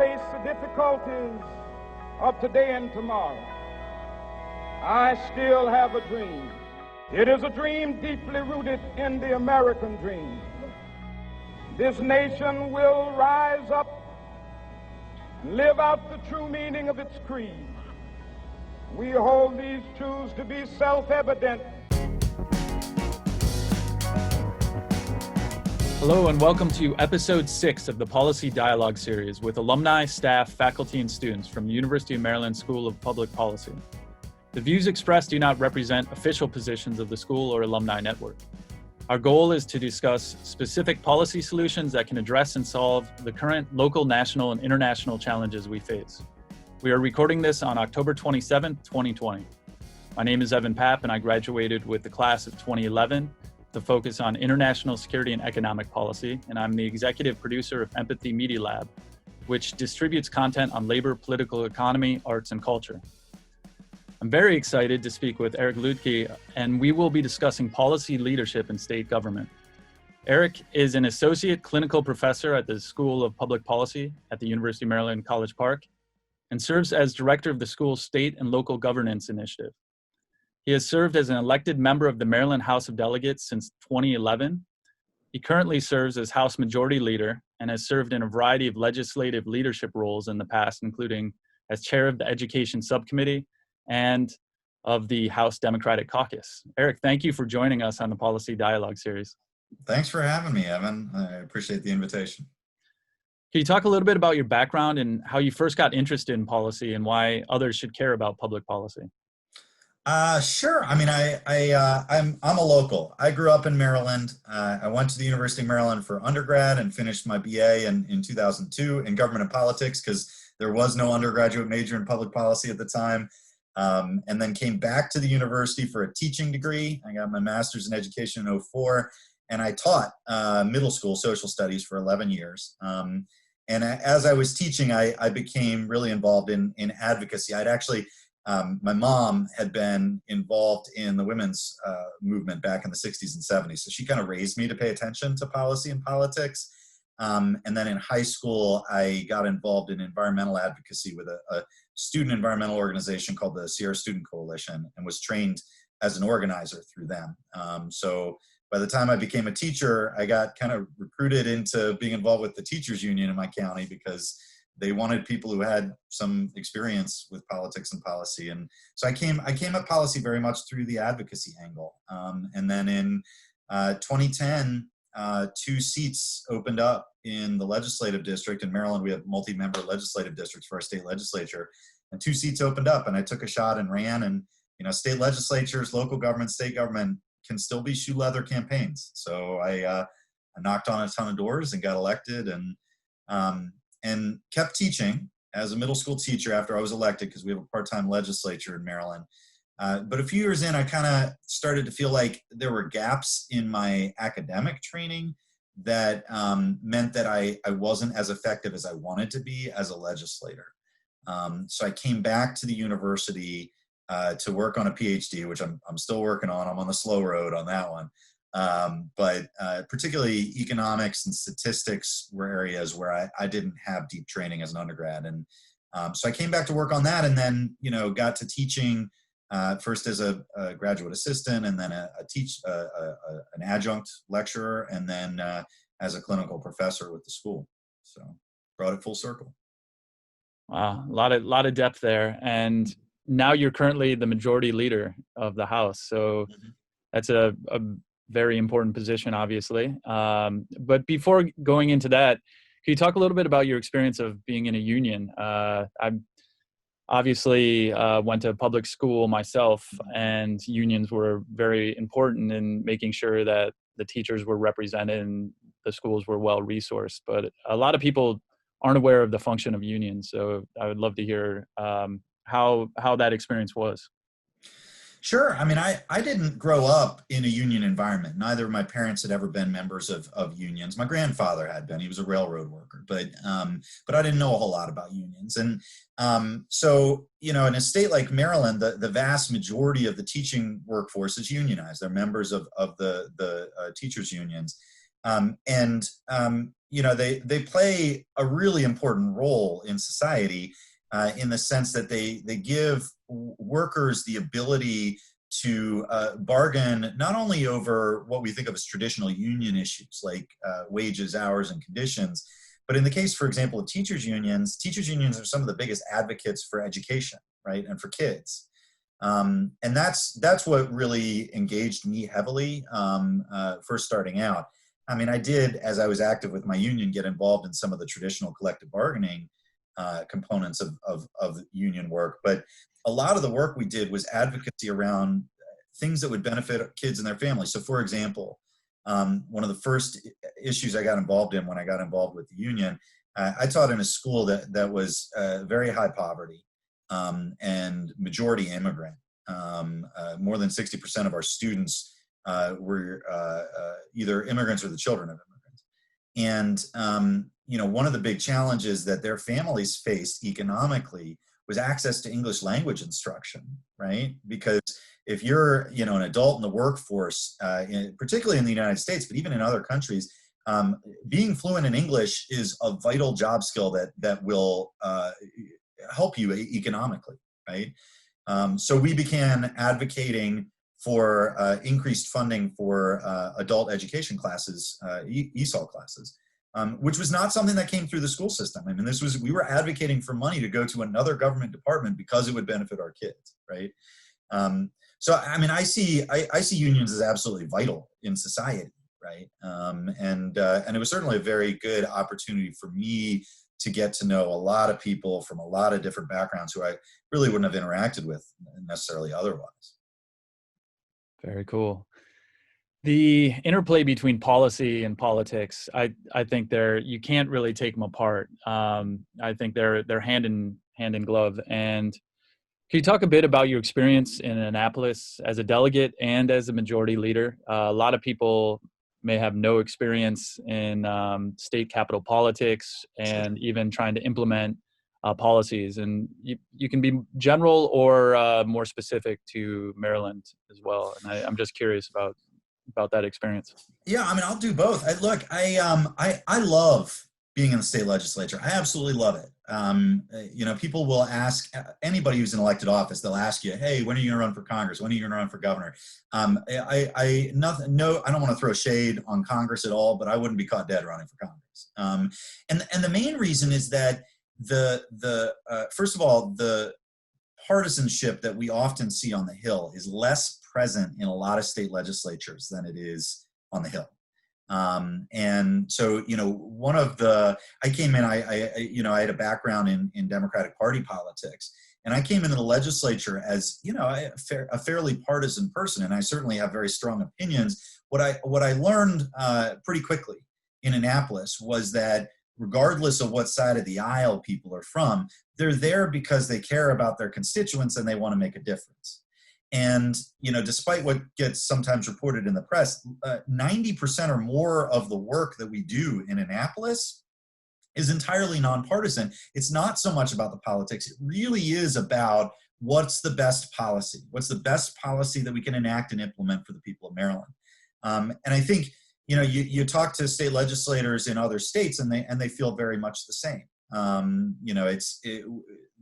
face the difficulties of today and tomorrow, I still have a dream. It is a dream deeply rooted in the American dream. This nation will rise up and live out the true meaning of its creed. We hold these truths to be self-evident. Hello and welcome to Episode 6 of the Policy Dialogue Series with alumni, staff, faculty, and students from the University of Maryland School of Public Policy. The views expressed do not represent official positions of the school or alumni network. Our goal is to discuss specific policy solutions that can address and solve the current local, national, and international challenges we face. We are recording this on October 27, 2020. My name is Evan Papp, and I graduated with the class of 2011 to focus on international security and economic policy, and I'm the executive producer of Empathy Media Lab, which distributes content on labor, political economy, arts, and culture. I'm very excited to speak with Eric Luedtke, and we will be discussing policy leadership in state government. Eric is an associate clinical professor at the School of Public Policy at the University of Maryland College Park and serves as director of the school's state and local governance initiative. He has served as an elected member of the Maryland House of Delegates since 2011. He currently serves as House Majority Leader and has served in a variety of legislative leadership roles in the past, including as chair of the Education Subcommittee and of the House Democratic Caucus. Eric, thank you for joining us on the Policy Dialogue Series. Thanks for having me, Evan. I appreciate the invitation. Can you talk a little bit about your background and how you first got interested in policy and why others should care about public policy? Sure. I mean, I'm a local. I grew up in Maryland. I went to the University of Maryland for undergrad and finished my BA in 2002 in government and politics because there was no undergraduate major in public policy at the time. And then came back to the university for a teaching degree. I got my master's in education in 2004, and I taught middle school social studies for 11 years. And as I was teaching, I became really involved in advocacy. I'd actually my mom had been involved in the women's movement back in the 60s and 70s. So she kind of raised me to pay attention to policy and politics. And then in high school, I got involved in environmental advocacy with a student environmental organization called the Sierra Student Coalition and was trained as an organizer through them. So by the time I became a teacher, I got kind of recruited into being involved with the teachers union in my county because they wanted people who had some experience with politics and policy. And so I came at policy very much through the advocacy angle. And then in 2010, 2 seats opened up in the legislative district. In Maryland, we have multi-member legislative districts for our state legislature. And 2 seats opened up and I took a shot and ran. And, you know, state legislatures, local government, state government can still be shoe leather campaigns. So I knocked on a ton of doors and got elected and kept teaching as a middle school teacher after I was elected because we have a part-time legislature in Maryland. But a few years in, I kind of started to feel like there were gaps in my academic training that meant that I wasn't as effective as I wanted to be as a legislator. So I came back to the university to work on a PhD, which I'm still working on. I'm on the slow road on that one. But particularly economics and statistics were areas where I didn't have deep training as an undergrad. And so I came back to work on that and then, you know, got to teaching first as a graduate assistant and then an adjunct lecturer and then as a clinical professor with the school. So brought it full circle. Wow, a lot of depth there. And now you're currently the majority leader of the House. So that's a very important position, obviously. But before going into that, can you talk a little bit about your experience of being in a union? I obviously went to public school myself, and unions were very important in making sure that the teachers were represented and the schools were well resourced. But a lot of people aren't aware of the function of unions. So I would love to hear how that experience was. Sure. I mean, I didn't grow up in a union environment. Neither of my parents had ever been members of unions. My grandfather had been. He was a railroad worker, but I didn't know a whole lot about unions. And so, you know, in a state like Maryland, the vast majority of the teaching workforce is unionized. They're members of the teachers unions. they play a really important role in society in the sense that they give workers the ability to bargain not only over what we think of as traditional union issues like wages, hours, and conditions, but in the case, for example, of teachers' unions are some of the biggest advocates for education, right, and for kids. And that's what really engaged me heavily first starting out. I mean, I did, as I was active with my union, get involved in some of the traditional collective bargaining components of union work, but a lot of the work we did was advocacy around things that would benefit kids and their families. So, for example, one of the first issues I got involved in when I got involved with the union, I taught in a school that was very high poverty and majority immigrant. More than 60% of our students were either immigrants or the children of immigrants. And, one of the big challenges that their families faced economically was access to English language instruction, right? Because if you're, an adult in the workforce, particularly in the United States, but even in other countries, being fluent in English is a vital job skill that will help you economically, right? So we began advocating for increased funding for adult education classes, ESOL classes, which was not something that came through the school system. I mean, we were advocating for money to go to another government department because it would benefit our kids, right? So, I mean, I see unions as absolutely vital in society, right? And it was certainly a very good opportunity for me to get to know a lot of people from a lot of different backgrounds who I really wouldn't have interacted with necessarily otherwise. Very cool. The interplay between policy and politics, I think you can't really take them apart. I think they're hand in glove. And can you talk a bit about your experience in Annapolis as a delegate and as a majority leader? A lot of people may have no experience in state capital politics and even trying to implement policies. And you can be general or more specific to Maryland as well. And I'm just curious about that experience. Yeah, I mean, I'll do both. I love being in the state legislature. I absolutely love it. People will ask anybody who's in elected office, they'll ask you, hey, when are you going to run for Congress? When are you going to run for governor? I don't want to throw shade on Congress at all, but I wouldn't be caught dead running for Congress. And the main reason is that first of all, the partisanship that we often see on the Hill is less present in a lot of state legislatures than it is on the Hill. And so, I came in, I had a background in Democratic Party politics, and I came into the legislature as, a fairly partisan person, and I certainly have very strong opinions. What I learned pretty quickly in Annapolis was that regardless of what side of the aisle people are from, they're there because they care about their constituents and they want to make a difference. And, despite what gets sometimes reported in the press, 90% or more of the work that we do in Annapolis is entirely nonpartisan. It's not so much about the politics. It really is about what's the best policy. What's the best policy that we can enact and implement for the people of Maryland? And I think, you talk to state legislators in other states and they feel very much the same.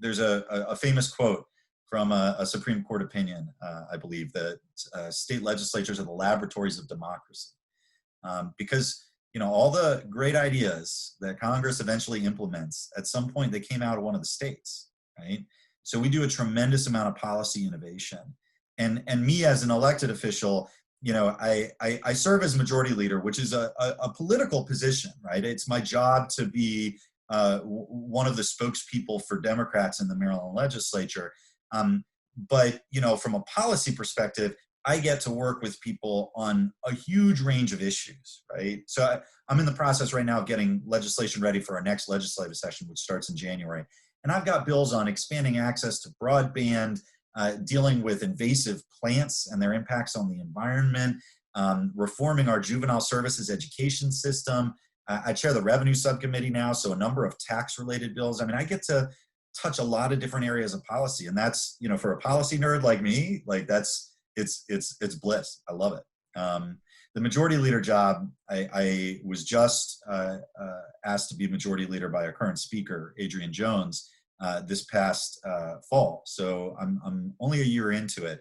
There's a famous quote from a Supreme Court opinion, I believe, that state legislatures are the laboratories of democracy. Because, all the great ideas that Congress eventually implements, at some point they came out of one of the states, right? So we do a tremendous amount of policy innovation. And me as an elected official, I serve as majority leader, which is a political position, right? It's my job to be one of the spokespeople for Democrats in the Maryland legislature. But, from a policy perspective, I get to work with people on a huge range of issues, right? So I'm in the process right now of getting legislation ready for our next legislative session, which starts in January. And I've got bills on expanding access to broadband, dealing with invasive plants and their impacts on the environment, reforming our juvenile services education system. I chair the Revenue Subcommittee now, so a number of tax-related bills. I mean, I get to touch a lot of different areas of policy, and that's, for a policy nerd like me, like it's bliss. I love it. the majority leader job, I was just asked to be majority leader by our current speaker, Adrian Jones, this past fall. So I'm only a year into it.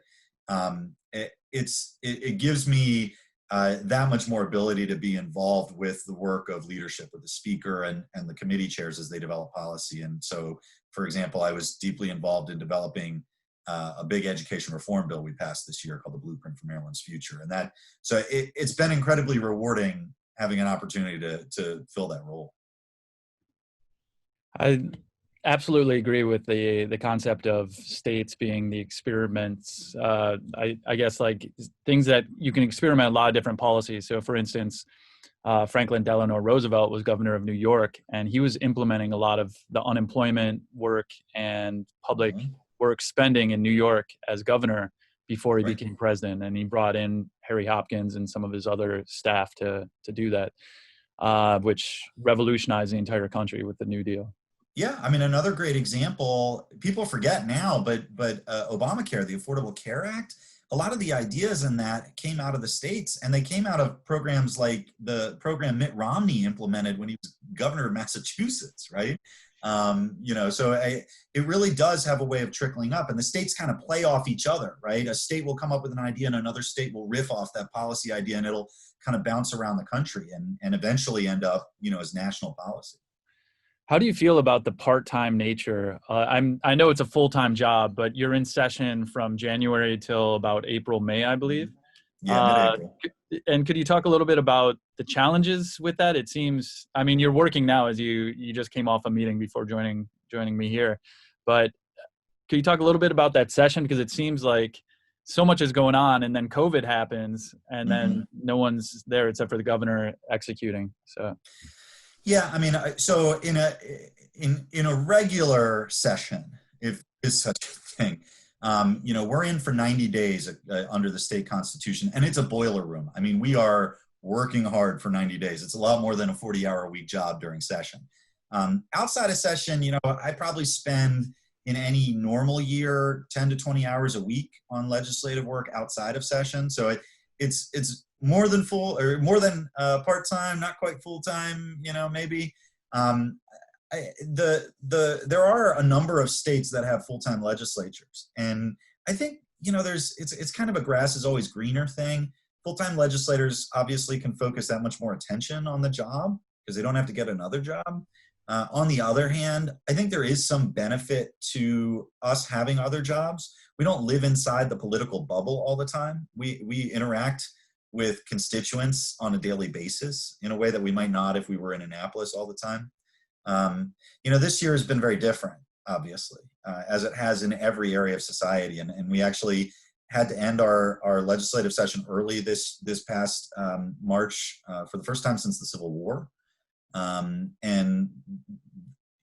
It gives me that much more ability to be involved with the work of leadership with the speaker and the committee chairs as they develop policy. And so, for example, I was deeply involved in developing a big education reform bill we passed this year called the Blueprint for Maryland's Future. And so it's been incredibly rewarding having an opportunity to fill that role. I absolutely agree with the concept of states being the experiments. I guess like things that you can experiment a lot of different policies. So for instance, Franklin Delano Roosevelt was governor of New York, and he was implementing a lot of the unemployment work and public work spending in New York as governor before he became president. And he brought in Harry Hopkins and some of his other staff to do that, which revolutionized the entire country with the New Deal. Yeah, I mean, another great example, people forget now, but Obamacare, the Affordable Care Act, a lot of the ideas in that came out of the states, and they came out of programs like the program Mitt Romney implemented when he was governor of Massachusetts, right? So it really does have a way of trickling up, and the states kind of play off each other, right? A state will come up with an idea and another state will riff off that policy idea, and it'll kind of bounce around the country and eventually end up, as national policy. How do you feel about the part-time nature? I know it's a full-time job, but you're in session from January till about April, May, I believe. Yeah, mid-April. And could you talk a little bit about the challenges with that? It seems, I mean, you're working now as you just came off a meeting before joining me here, but could you talk a little bit about that session? Because it seems like so much is going on, and then COVID happens, and then no one's there except for the governor executing. So. Yeah, I mean, so in a regular session, if is such a thing, we're in for 90 days under the state constitution, and it's a boiler room. I mean, we are working hard for 90 days. It's a lot more than a 40-hour-a-week job during session. Outside of session, I probably spend in any normal year 10 to 20 hours a week on legislative work outside of session. So it's more than part-time, not quite full-time, maybe. There are a number of states that have full-time legislatures. And I think, it's kind of a grass is always greener thing. Full-time legislators obviously can focus that much more attention on the job because they don't have to get another job. On the other hand, I think there is some benefit to us having other jobs. We don't live inside the political bubble all the time. We interact with constituents on a daily basis in a way that we might not if we were in Annapolis all the time. This year has been very different, obviously, as it has in every area of society. And we actually had to end our legislative session early this past March for the first time since the Civil War. In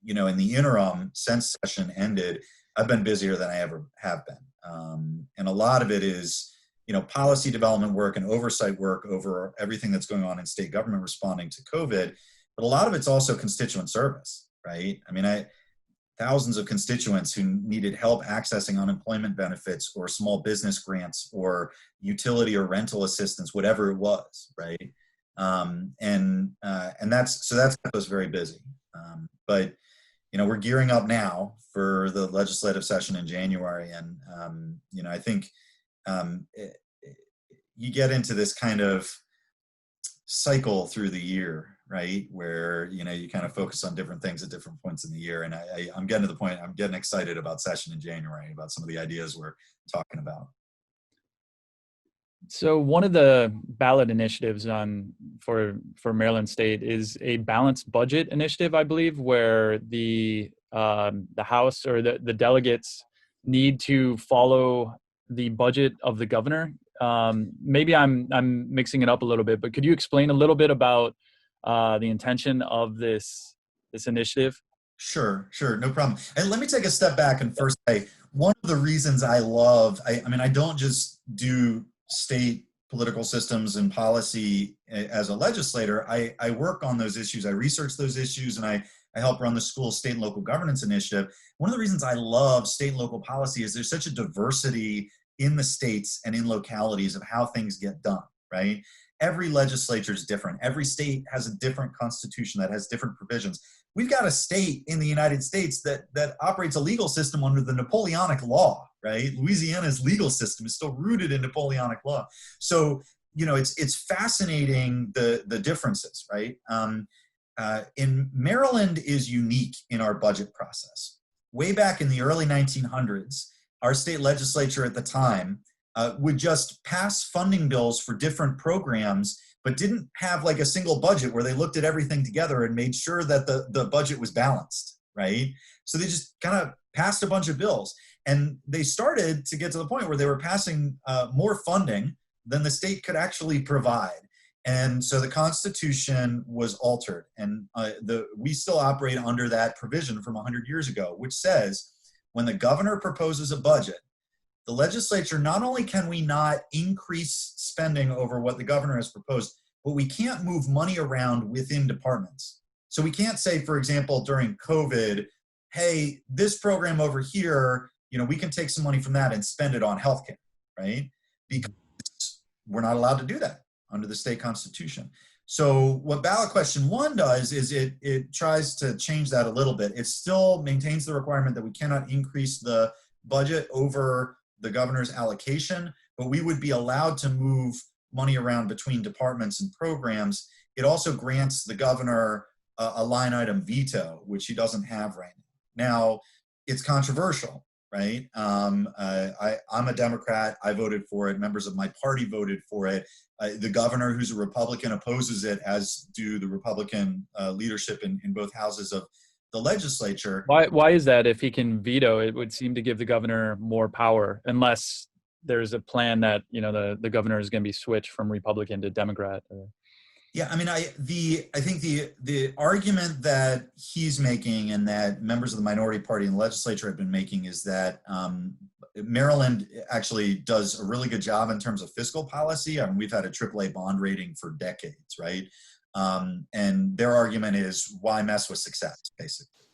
the interim, since session ended, I've been busier than I ever have been. And a lot of it is, policy development work and oversight work over everything that's going on in state government responding to COVID. But a lot of it's also constituent service, right? I mean, thousands of constituents who needed help accessing unemployment benefits or small business grants or utility or rental assistance, whatever it was, right? And that's kept us very busy. But we're gearing up now for the legislative session in January, and I think you get into this kind of cycle through the year, right? Where, you kind of focus on different things at different points in the year. And I'm getting to the point, I'm getting excited about session in January, about some of the ideas we're talking about. So one of the ballot initiatives for Maryland State is a balanced budget initiative, I believe, where the House or the delegates need to follow the budget of the governor. Maybe I'm mixing it up a little bit, but could you explain a little bit about the intention of this initiative? Sure, no problem. And let me take a step back and first say, one of the reasons I don't just do state political systems and policy as a legislator. I work on those issues. I research those issues, and I help run the school state and local governance initiative. One of the reasons I love state and local policy is there's such a diversity in the states and in localities of how things get done, right? every legislature is different. Every state has a different constitution that has different provisions. We've got a state in the United States that operates a legal system under the Napoleonic law, right? Louisiana's legal system is still rooted in Napoleonic law. So, it's fascinating the differences, right? In Maryland is unique in our budget process. Way back in the early 1900s, our state legislature at the time would just pass funding bills for different programs, but didn't have like a single budget where they looked at everything together and made sure that the budget was balanced, right? So they just kind of passed a bunch of bills. And they started to get to the point where they were passing more funding than the state could actually provide. And so the Constitution was altered. And we still operate under that provision from 100 years ago, which says when the governor proposes a budget, the legislature, not only can we not increase spending over what the governor has proposed, but we can't move money around within departments. So we can't say, for example, during COVID, hey, this program over here, we can take some money from that and spend it on healthcare, right? Because we're not allowed to do that under the state constitution. So what ballot question 1 does is it tries to change that a little bit. It still maintains the requirement that we cannot increase the budget over the governor's allocation, but we would be allowed to move money around between departments and programs. It also grants the governor a line item veto, which he doesn't have right now. Now, it's controversial, right? I'm a Democrat. I voted for it. Members of my party voted for it. The governor, who's a Republican, opposes it, as do the Republican leadership in both houses of the legislature. Why is that? If he can veto, it would seem to give the governor more power, unless there's a plan that the governor is going to be switched from Republican to Democrat. Yeah, I mean, I think the argument that he's making and that members of the minority party in the legislature have been making is that Maryland actually does a really good job in terms of fiscal policy. I mean, we've had a AAA bond rating for decades, right? And their argument is, why mess with success, basically?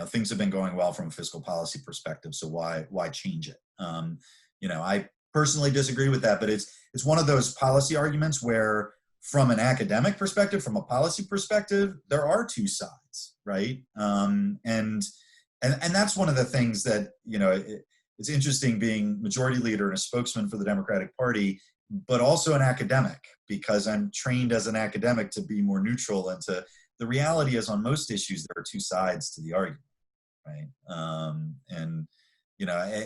Things have been going well from a fiscal policy perspective, so why change it? I personally disagree with that, but it's one of those policy arguments where, from an academic perspective, from a policy perspective, there are two sides, right? And that's one of the things that, it's interesting being majority leader and a spokesman for the Democratic Party, but also an academic, because I'm trained as an academic to be more neutral. And the reality is, on most issues, there are two sides to the argument, right?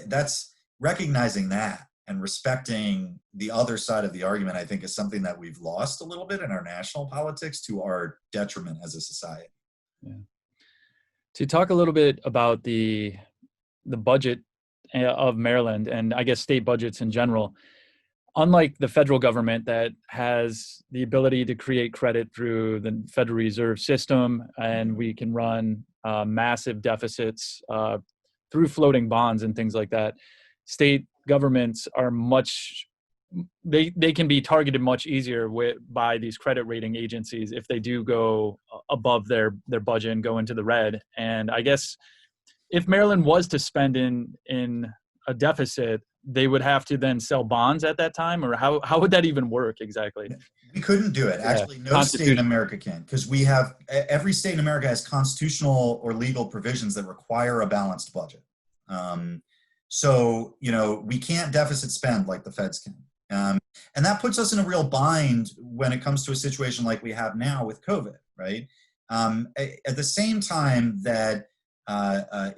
That's recognizing that and respecting the other side of the argument, I think, is something that we've lost a little bit in our national politics to our detriment as a society. Yeah. To talk a little bit about the budget of Maryland, and I guess state budgets in general, unlike the federal government that has the ability to create credit through the Federal Reserve System, and we can run massive deficits through floating bonds and things like that, state governments are they can be targeted much easier by these credit rating agencies if they do go above their budget and go into the red. And I guess if Maryland was to spend in a deficit, they would have to then sell bonds at that time, or how would that even work exactly? We couldn't do it. Actually, no state in America can, because every state in America has constitutional or legal provisions that require a balanced budget. So, we can't deficit spend like the feds can. And that puts us in a real bind when it comes to a situation like we have now with COVID, right? At the same time that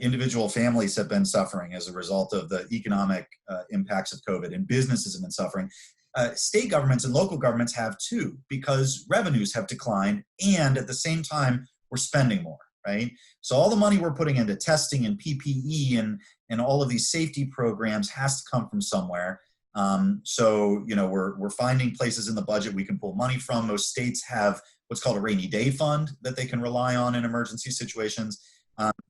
individual families have been suffering as a result of the economic impacts of COVID, and businesses have been suffering, state governments and local governments have too, because revenues have declined, and at the same time, we're spending more, right? So all the money we're putting into testing and PPE and all of these safety programs has to come from somewhere. So we're finding places in the budget we can pull money from. Most states have what's called a rainy day fund that they can rely on in emergency situations.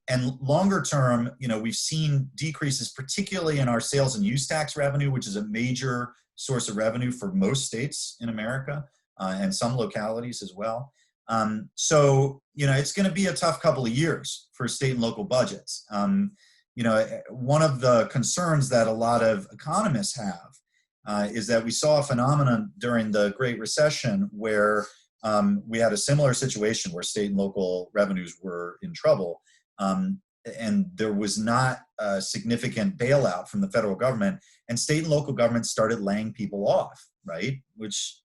And longer term, we've seen decreases, particularly in our sales and use tax revenue, which is a major source of revenue for most states in America, and some localities as well. So it's going to be a tough couple of years for state and local budgets. One of the concerns that a lot of economists have is that we saw a phenomenon during the Great Recession where we had a similar situation where state and local revenues were in trouble. And there was not a significant bailout from the federal government, and state and local governments started laying people off, right? Which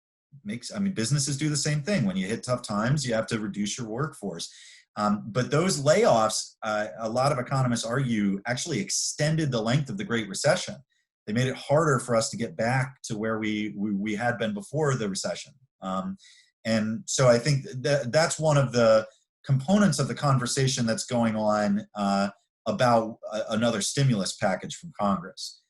makes, businesses do the same thing. When you hit tough times, you have to reduce your workforce. But those layoffs, a lot of economists argue, actually extended the length of the Great Recession. They made it harder for us to get back to where we had been before the recession. And so I think that's one of the components of the conversation that's going on about another stimulus package from Congress.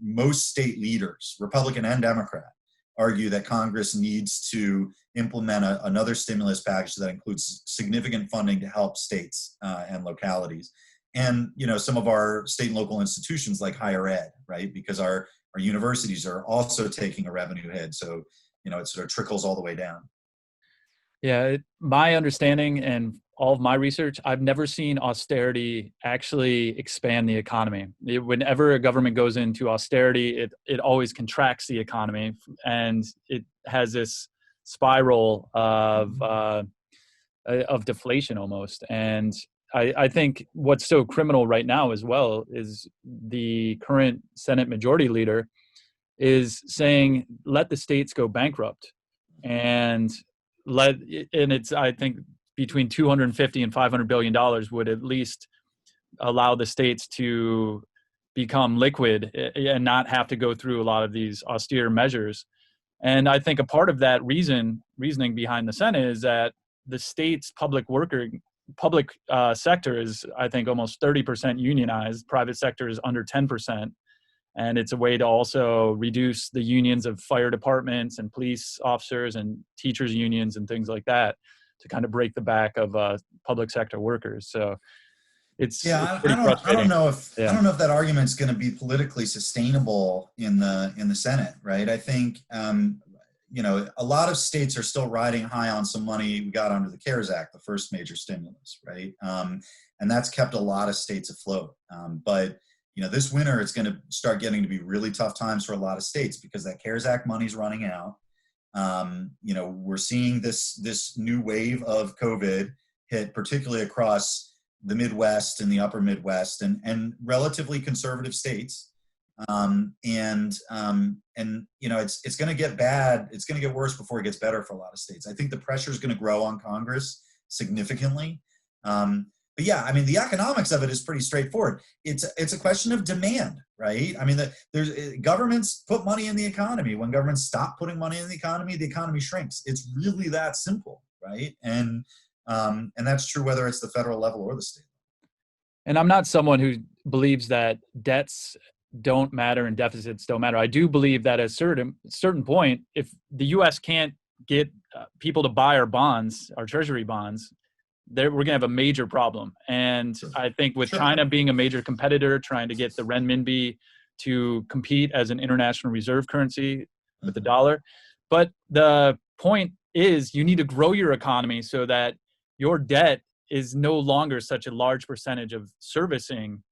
Most state leaders, Republican and Democrat, argue that Congress needs to implement another stimulus package that includes significant funding to help states and localities. And, some of our state and local institutions like higher ed, right? Because our universities are also taking a revenue hit. So, it sort of trickles all the way down. Yeah, my understanding and all of my research, I've never seen austerity actually expand the economy. Whenever a government goes into austerity, it always contracts the economy, and it has this spiral of deflation almost. And I think what's so criminal right now as well is the current Senate Majority Leader is saying, let the states go bankrupt. And it's, I think, between $250 and $500 billion would at least allow the states to become liquid and not have to go through a lot of these austere measures. And I think a part of that reasoning behind the Senate is that the state's public sector is, I think, almost 30% unionized. Private sector is under 10%. And it's a way to also reduce the unions of fire departments and police officers and teachers unions and things like that, to kind of break the back of public sector workers. So it's pretty frustrating. I don't know if that argument's going to be politically sustainable in the Senate, right? I think a lot of states are still riding high on some money we got under the CARES Act, the first major stimulus, right? And that's kept a lot of states afloat. But this winter, it's going to start getting to be really tough times for a lot of states because that CARES Act money's running out. We're seeing this new wave of COVID hit, particularly across the Midwest and the upper Midwest and relatively conservative states. It's going to get bad. It's going to get worse before it gets better for a lot of states. I think the pressure is going to grow on Congress significantly. But yeah, the economics of it is pretty straightforward. It's a question of demand, right? There's governments put money in the economy. When governments stop putting money in the economy shrinks. It's really that simple, right? And that's true whether it's the federal level or the state level. And I'm not someone who believes that debts don't matter and deficits don't matter. I do believe that at a certain point, if the U.S. can't get people to buy our bonds, our Treasury bonds, we're going to have a major problem. And I think with China being a major competitor, trying to get the renminbi to compete as an international reserve currency with the dollar. But the point is you need to grow your economy so that your debt is no longer such a large percentage of servicing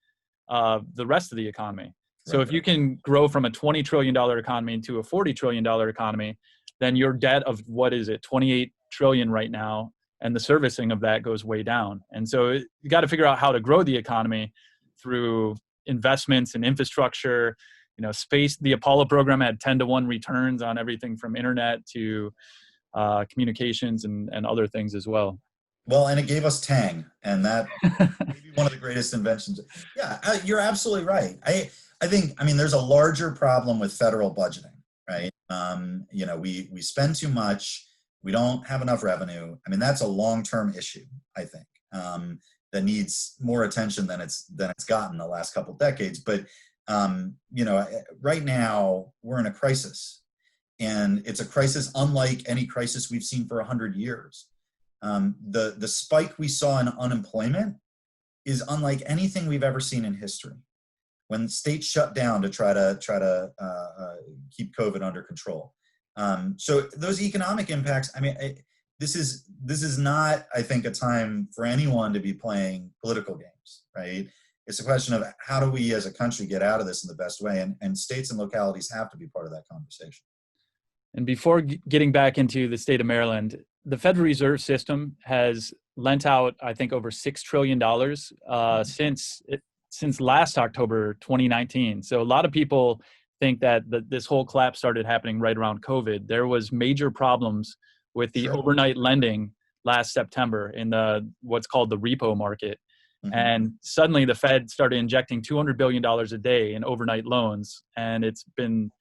the rest of the economy. So if you can grow from a $20 trillion economy into a $40 trillion economy, then your debt of, $28 trillion right now, and the servicing of that goes way down. And so you got to figure out how to grow the economy through investments in infrastructure, space. The Apollo program had 10-to-1 returns on everything from internet to communications and other things as well. Well, and it gave us Tang, and that may be one of the greatest inventions. Yeah, you're absolutely right. I think, there's a larger problem with federal budgeting, right? We spend too much. We don't have enough revenue. That's a long-term issue, I think, that needs more attention than it's gotten the last couple of decades. But, right now we're in a crisis, and it's a crisis unlike any crisis we've seen for 100 years. The spike we saw in unemployment is unlike anything we've ever seen in history. When states shut down to try to keep COVID under control. So those economic impacts, this is not, I think, a time for anyone to be playing political games, right? It's a question of how do we as a country get out of this in the best way, and states and localities have to be part of that conversation. And before getting back into the state of Maryland, the Federal Reserve System has lent out, I think, over $6 trillion since last October 2019. So a lot of people think that this whole collapse started happening right around COVID. There was major problems with the overnight lending last September in what's called the repo market. And suddenly the Fed started injecting $200 billion a day in overnight loans. And it's been,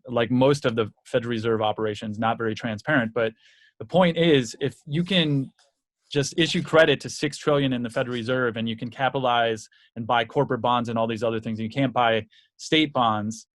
like most of the Federal Reserve operations, not very transparent. But the point is, if you can just issue credit to $6 trillion in the Federal Reserve, and you can capitalize and buy corporate bonds and all these other things, and you can't buy state bonds,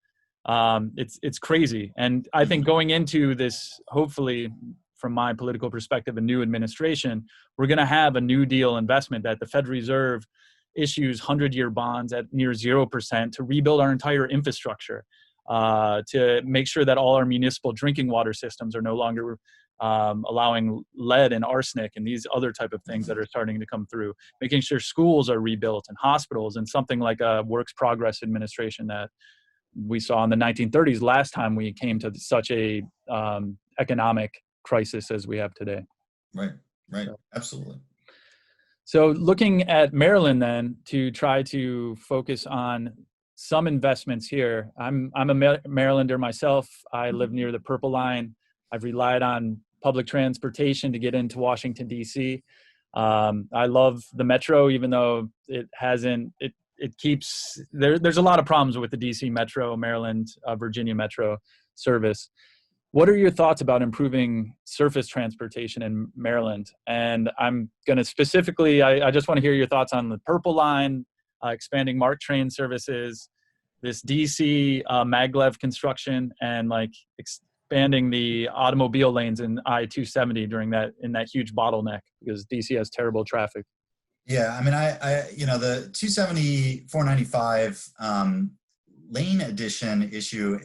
it's crazy. And I think going into this, hopefully, from my political perspective, a new administration, we're going to have a New Deal investment that the Federal Reserve issues 100-year bonds at near 0% to rebuild our entire infrastructure, to make sure that all our municipal drinking water systems are no longer allowing lead and arsenic and these other type of things that are starting to come through, making sure schools are rebuilt and hospitals, and something like a works progress administration that we saw in the 1930s last time we came to such a economic crisis as we have today. Right, absolutely. So looking at Maryland then, to try to focus on some investments here. I'm a Marylander myself. I live near the Purple Line. I've relied on public transportation to get into Washington, D.C. I love the Metro, even though it keeps, there's a lot of problems with the D.C. Metro, Maryland, Virginia Metro service. What are your thoughts about improving surface transportation in Maryland? And I'm going to specifically, I just want to hear your thoughts on the Purple Line, expanding MARC train services, this DC Maglev construction, and like expanding the automobile lanes in I-270 in that huge bottleneck, because DC has terrible traffic. Yeah, I mean, the 270, 495 lane addition issue,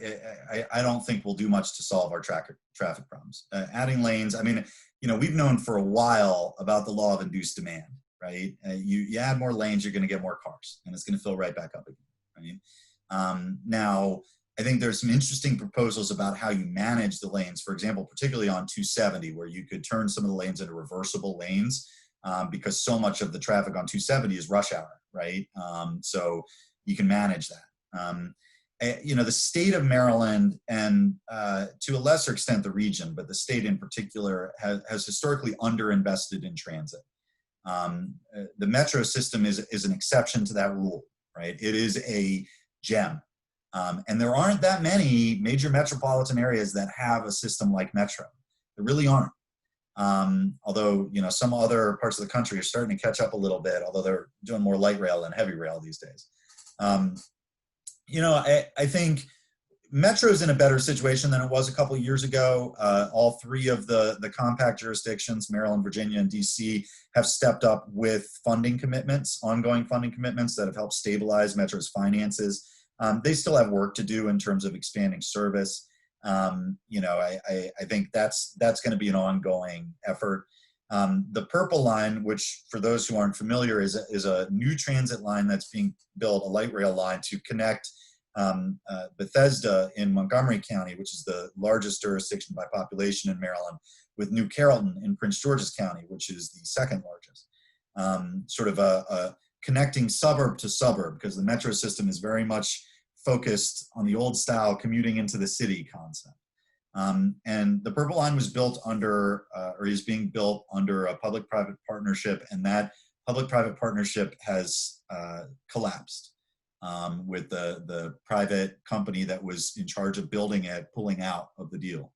I don't think will do much to solve our traffic problems. Adding lanes, I mean, we've known for a while about the law of induced demand, right? You add more lanes, you're going to get more cars, and it's going to fill right back up again, right? Now, I think there's some interesting proposals about how you manage the lanes, for example, particularly on 270, where you could turn some of the lanes into reversible lanes, because so much of the traffic on 270 is rush hour, right? So you can manage that. The state of Maryland, and to a lesser extent the region, but the state in particular, has historically underinvested in transit. The metro system is an exception to that rule, right? It is a gem. And there aren't that many major metropolitan areas that have a system like Metro. There really aren't. Although, some other parts of the country are starting to catch up a little bit, although they're doing more light rail than heavy rail these days. I think Metro's in a better situation than it was a couple of years ago. All three of the compact jurisdictions, Maryland, Virginia, and DC, have stepped up with funding commitments, ongoing funding commitments that have helped stabilize Metro's finances. They still have work to do in terms of expanding service. I think that's going to be an ongoing effort. The Purple Line, which for those who aren't familiar is a new transit line that's being built, a light rail line to connect Bethesda in Montgomery County, which is the largest jurisdiction by population in Maryland, with New Carrollton in Prince George's County, which is the second largest. Sort of a connecting suburb to suburb, because the metro system is very much focused on the old style commuting into the city concept. And the Purple Line was built under, or is being built under, a public-private partnership, and that public-private partnership has collapsed with the private company that was in charge of building it pulling out of the deal.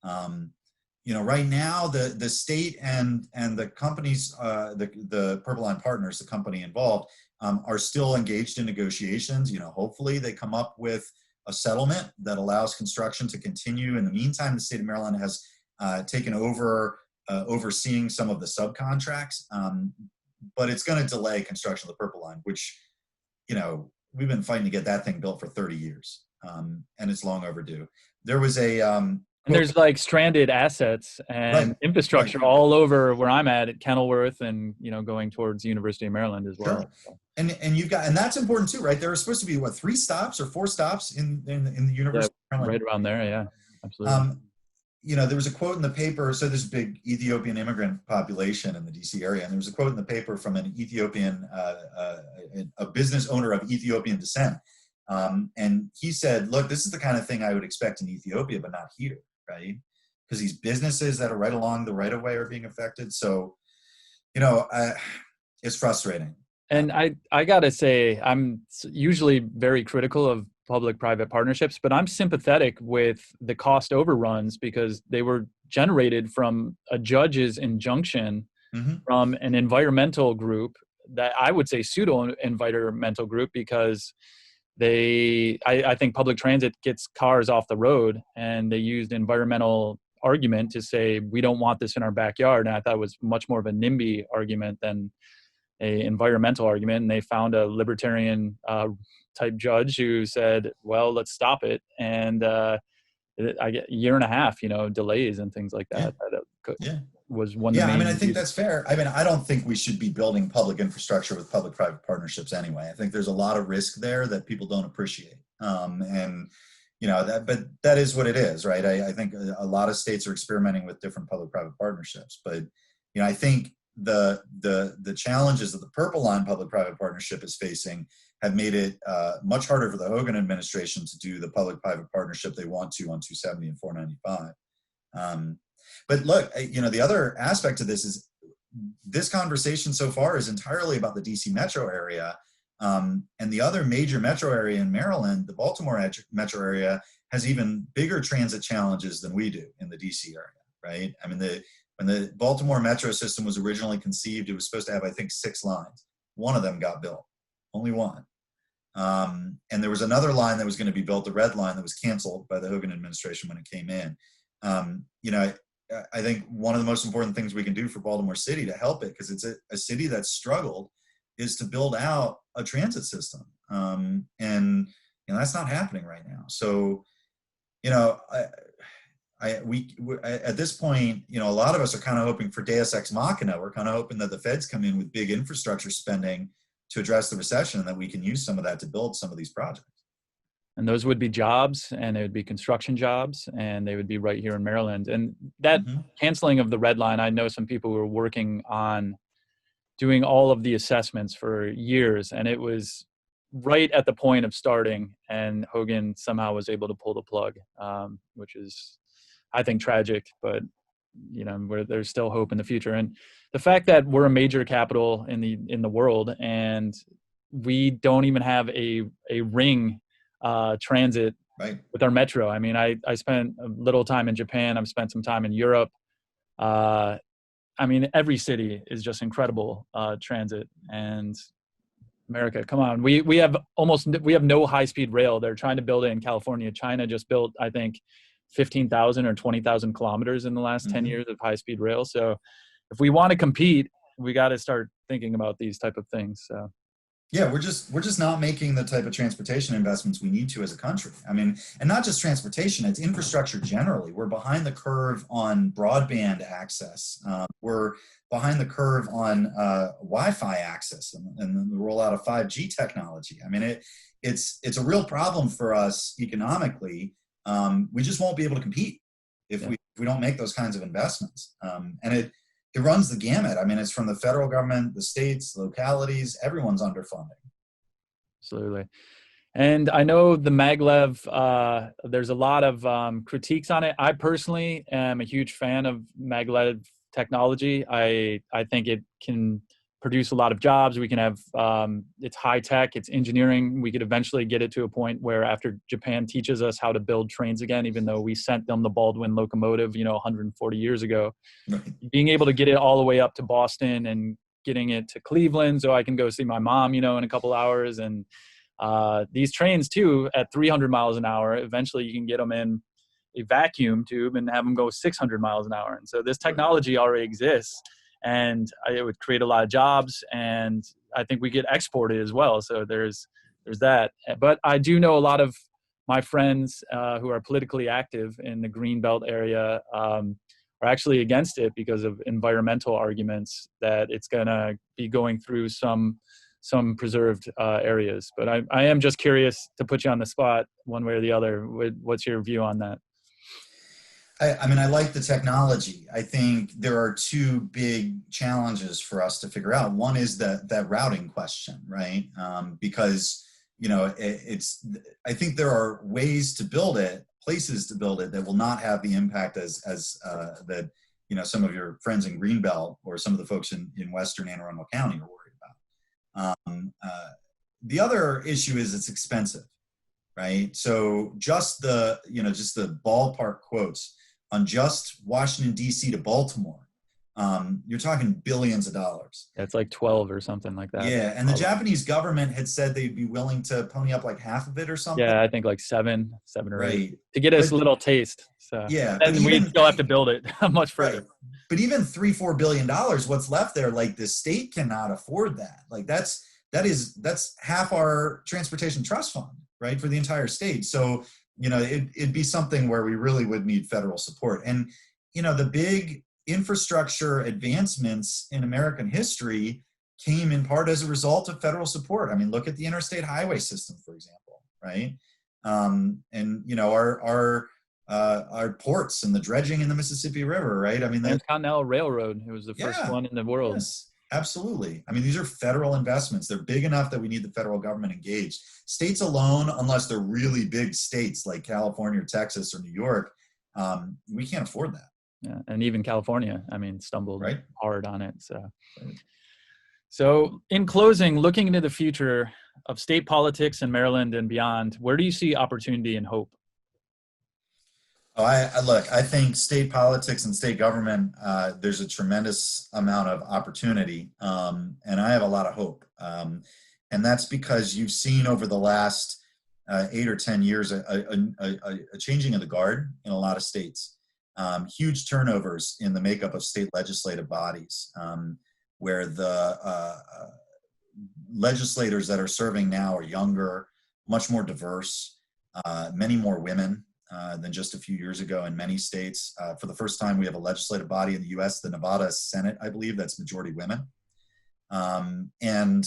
Right now, the state and the companies, the Purple Line partners, the company involved, are still engaged in negotiations. Hopefully they come up with a settlement that allows construction to continue. In the meantime, the state of Maryland has taken over overseeing some of the subcontracts, but it's going to delay construction of the Purple Line, which, we've been fighting to get that thing built for 30 years, and it's long overdue. There was a And there's like stranded assets and infrastructure all over where I'm at Kenilworth and, going towards the University of Maryland as well. Sure. And and that's important too, right? There are supposed to be 3 stops or 4 stops in the University of Maryland. Right around there. Yeah, absolutely. There was a quote in the paper. So there's a big Ethiopian immigrant population in the DC area. And there was a quote in the paper from an Ethiopian, a business owner of Ethiopian descent. And he said, look, this is the kind of thing I would expect in Ethiopia, but not here, right? Because these businesses that are right along the right of way are being affected. So, it's frustrating. And I got to say, I'm usually very critical of public-private partnerships, but I'm sympathetic with the cost overruns because they were generated from a judge's injunction from an environmental group that I would say pseudo-environmental group because I think public transit gets cars off the road and they used environmental argument to say, we don't want this in our backyard. And I thought it was much more of a NIMBY argument than a environmental argument. And they found a libertarian type judge who said, well, let's stop it. And I get a year and a half, delays and things like that. Was one. Yeah, I think that's fair. I don't think we should be building public infrastructure with public-private partnerships anyway. I think there's a lot of risk there that people don't appreciate. But that is what it is, right? I think a lot of states are experimenting with different public-private partnerships, but I think the challenges that the Purple Line public-private partnership is facing have made it much harder for the Hogan administration to do the public-private partnership they want to on 270 and 495. But look, the other aspect of this is this conversation so far is entirely about the DC metro area. And the other major metro area in Maryland, the Baltimore metro area, has even bigger transit challenges than we do in the DC area, right? When the Baltimore metro system was originally conceived, it was supposed to have, I think, 6 lines. One of them got built, only one. And there was another line that was going to be built, the red line, that was canceled by the Hogan administration when it came in. I think one of the most important things we can do for Baltimore City to help it, because it's a city that's struggled, is to build out a transit system. And that's not happening right now. So, at this point, a lot of us are kind of hoping for Deus Ex Machina. We're kind of hoping that the feds come in with big infrastructure spending to address the recession, and that we can use some of that to build some of these projects. And those would be jobs, and it would be construction jobs, and they would be right here in Maryland. And that canceling of the red line, I know some people who were working on doing all of the assessments for years, and it was right at the point of starting, and Hogan somehow was able to pull the plug, which is, I think, tragic, but there's still hope in the future. And the fact that we're a major capital in the world, and we don't even have a ring transit with our metro. I spent a little time in Japan. I've spent some time in Europe. Every city is just incredible transit. And America, come on, we have no high-speed rail. They're trying to build it in California. China just built, I think, 15,000 or 20,000 kilometers in the last 10 years of high-speed rail. So if we want to compete, we got to start thinking about these type of things. So. Yeah, we're just not making the type of transportation investments we need to as a country. And not just transportation, it's infrastructure generally. We're behind the curve on broadband access. We're behind the curve on Wi-Fi access and the rollout of 5G technology. It's a real problem for us economically. We just won't be able to compete if we don't make those kinds of investments. And it runs the gamut. It's from the federal government, the states, localities, everyone's underfunding. Absolutely. And I know the Maglev, there's a lot of critiques on it. I personally am a huge fan of Maglev technology. I think it can produce a lot of jobs. We can have, it's high tech, it's engineering. We could eventually get it to a point where after Japan teaches us how to build trains again, even though we sent them the Baldwin locomotive, 140 years ago, being able to get it all the way up to Boston and getting it to Cleveland so I can go see my mom, in a couple hours. And these trains too, at 300 miles an hour, eventually you can get them in a vacuum tube and have them go 600 miles an hour. And so this technology already exists. And it would create a lot of jobs, and I think we get exported as well. So there's that. But I do know a lot of my friends who are politically active in the Greenbelt area are actually against it because of environmental arguments that it's going to be going through some preserved areas. But I am just curious to put you on the spot one way or the other. What's your view on that? I mean, I like the technology. I think there are two big challenges for us to figure out. One is that routing question, right? Because, you know, I think there are ways to build it, places to build it that will not have the impact as that, you know, some of your friends in Greenbelt or some of the folks in Western Anne Arundel County are worried about. The other issue is it's expensive, right? So just the ballpark quotes on just Washington, D.C. to Baltimore, you're talking billions of dollars. It's like 12 or something like that. Yeah, and the Japanese government had said they'd be willing to pony up like half of it or something. Yeah, I think like seven or right. 8 to get us a little taste. So yeah, and we still have to build it much further. Right. But even $3-4 billion, what's left there, like the state cannot afford that. Like that's half our transportation trust fund, right, for the entire state. So, you know, it'd be something where we really would need federal support. And, you know, the big infrastructure advancements in American history came in part as a result of federal support. I mean, look at the interstate highway system, for example, right? And, you know, our ports and the dredging in the Mississippi River, right? I mean, the Transcontinental Railroad, it was the first one in the world. Yes. Absolutely. I mean, these are federal investments. They're big enough that we need the federal government engaged. States alone, unless they're really big states like California or Texas or New York, we can't afford that. Yeah, and even California, I mean, stumbled hard on it. Right. So in closing, looking into the future of state politics in Maryland and beyond, where do you see opportunity and hope? Oh, I think state politics and state government, there's a tremendous amount of opportunity, and I have a lot of hope. And that's because you've seen over the last 8 or 10 years a changing of the guard in a lot of states. Huge turnovers in the makeup of state legislative bodies, where the legislators that are serving now are younger, much more diverse, many more women than just a few years ago in many states. For the first time, we have a legislative body in the U.S., the Nevada Senate, I believe, that's majority women. And,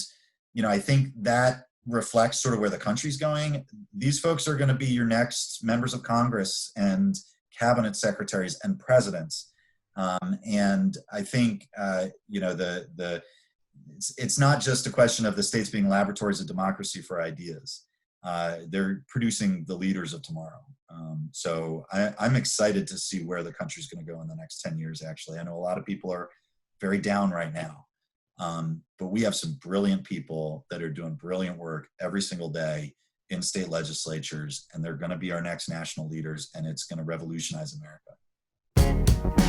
you know, I think that reflects sort of where the country's going. These folks are going to be your next members of Congress and cabinet secretaries and presidents. And I think, you know, it's not just a question of the states being laboratories of democracy for ideas. They're producing the leaders of tomorrow. So I'm excited to see where the country's going to go in the next 10 years, actually. I know a lot of people are very down right now, but we have some brilliant people that are doing brilliant work every single day in state legislatures, and they're going to be our next national leaders, and it's going to revolutionize America.